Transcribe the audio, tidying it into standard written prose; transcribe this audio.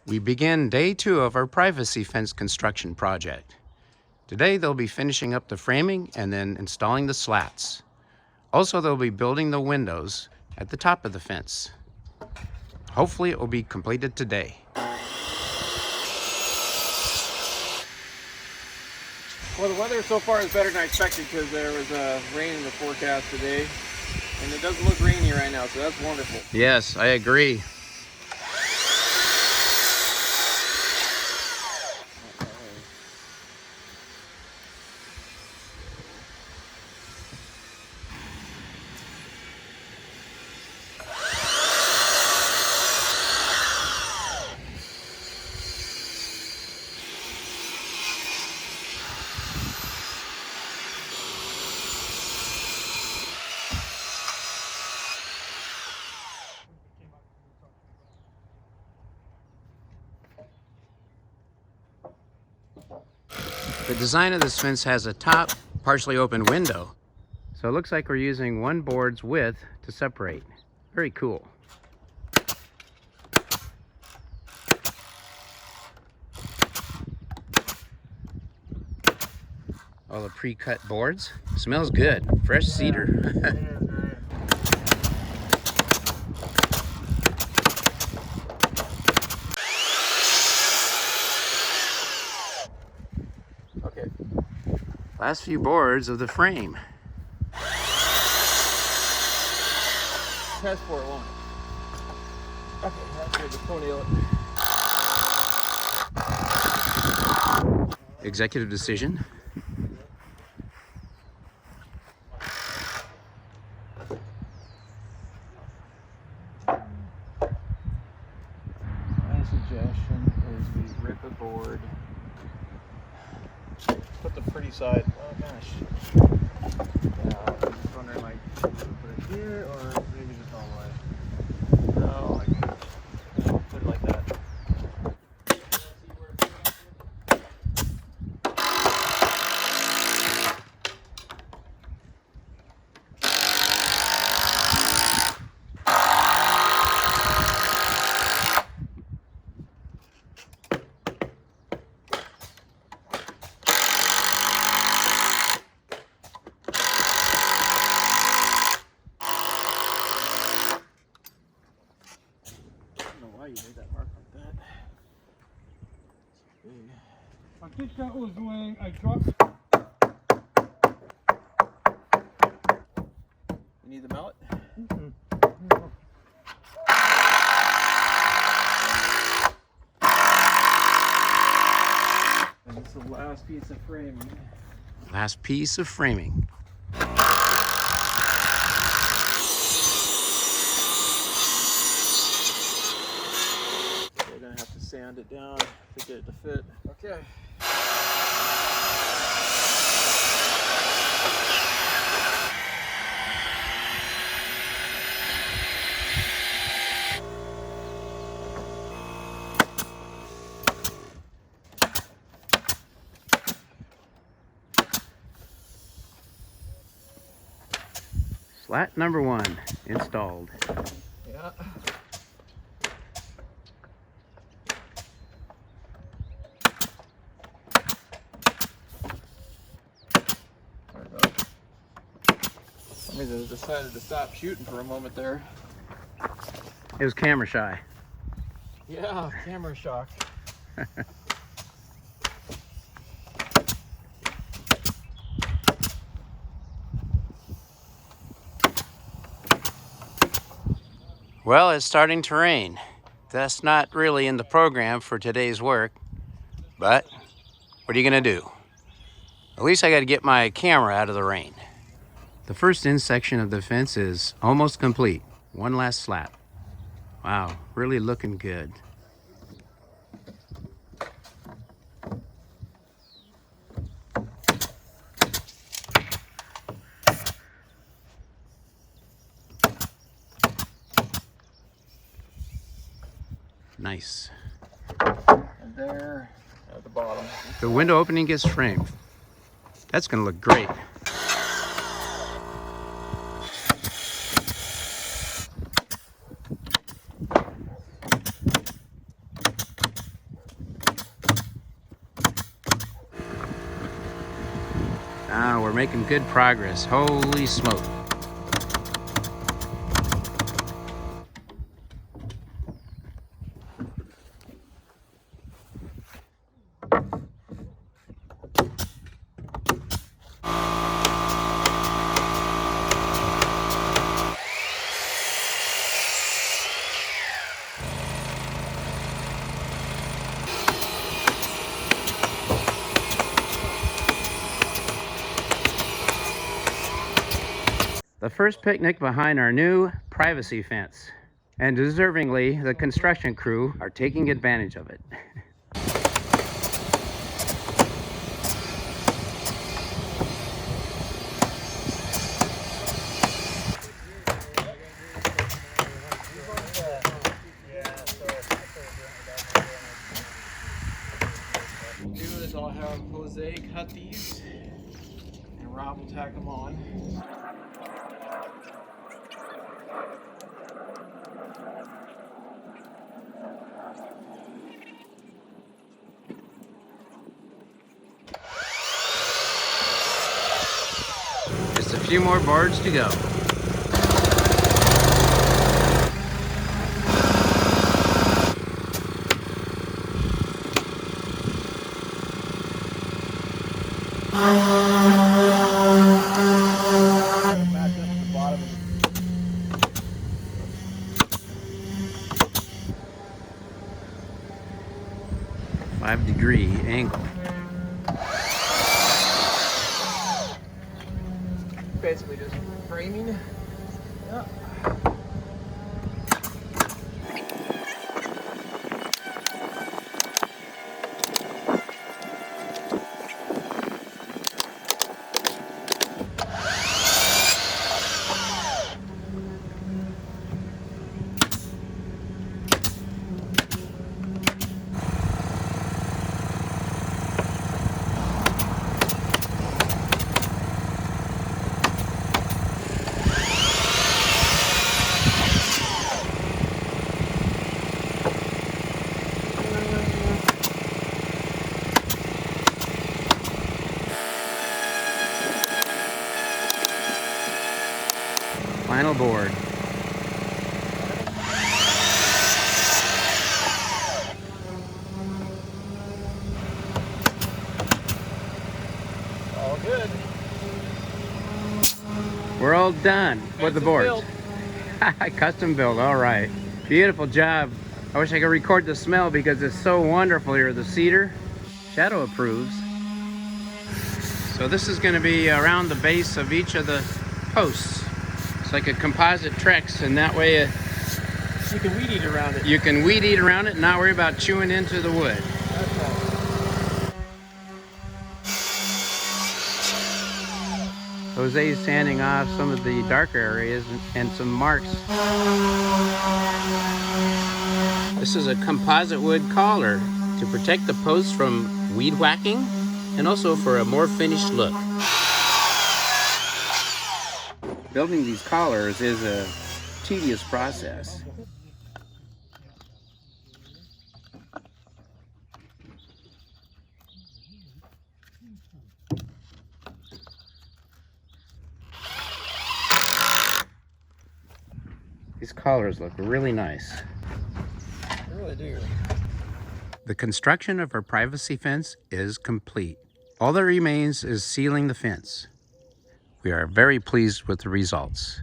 We begin day 2 of our privacy fence construction project. Today they'll be finishing up the framing and then installing the slats. Also, they'll be building the windows at the top of the fence. Hopefully it will be completed today. Well, the weather so far is better than I expected because there was rain in the forecast today. And it doesn't look rainy right now, so that's wonderful. Yes, I agree. The design of this fence has a top, partially open window. So it looks like we're using one board's width to separate. Very cool. All the pre-cut boards. Smells good. Fresh cedar. Okay. Last few boards of the frame. Test for it, won't it? Okay, that's good. The toenail it. Executive decision. My suggestion is we rip a board. Put the pretty side. Oh gosh. Yeah, I was just wondering, like, put it here or maybe just all the way. No, like, put it like that. You made that mark like that. I think that was when I dropped. You need the mallet? And it's the last piece of framing. Last piece of framing. We're gonna have to sand it down to get it to fit. Okay. Slat number 1 installed. Yeah. I decided to stop shooting for a moment there. It was camera shy. Yeah, camera shock. Well, it's starting to rain. That's not really in the program for today's work, but what are you gonna do? At least I gotta get my camera out of the rain. The first in section of the fence is almost complete. One last slap. Wow, really looking good. Nice. And there at the bottom. The window opening gets framed. That's gonna look great. now. We're making good progress. Holy smoke. The first picnic behind our new privacy fence. And deservingly, the construction crew are taking advantage of it. Do is I'll have Jose cut these, and Rob will tack them on. Just a few more boards to go. Five-degree angle. Basically just framing. Yeah. Final board. All good. We're all done with the boards. Custom build, all right. Beautiful job. I wish I could record the smell because it's so wonderful here. The cedar, Shadow approves. So this is gonna be around the base of each of the posts. It's like a composite Trex, and that way You can weed eat around it. you can weed eat around it and not worry about chewing into the wood. That's right. Jose's sanding off some of the darker areas and some marks. This is a composite wood collar to protect the posts from weed whacking and also for a more finished look. Building these collars is a tedious process. These collars look really nice. They really do. The construction of our privacy fence is complete. All that remains is sealing the fence. We are very pleased with the results.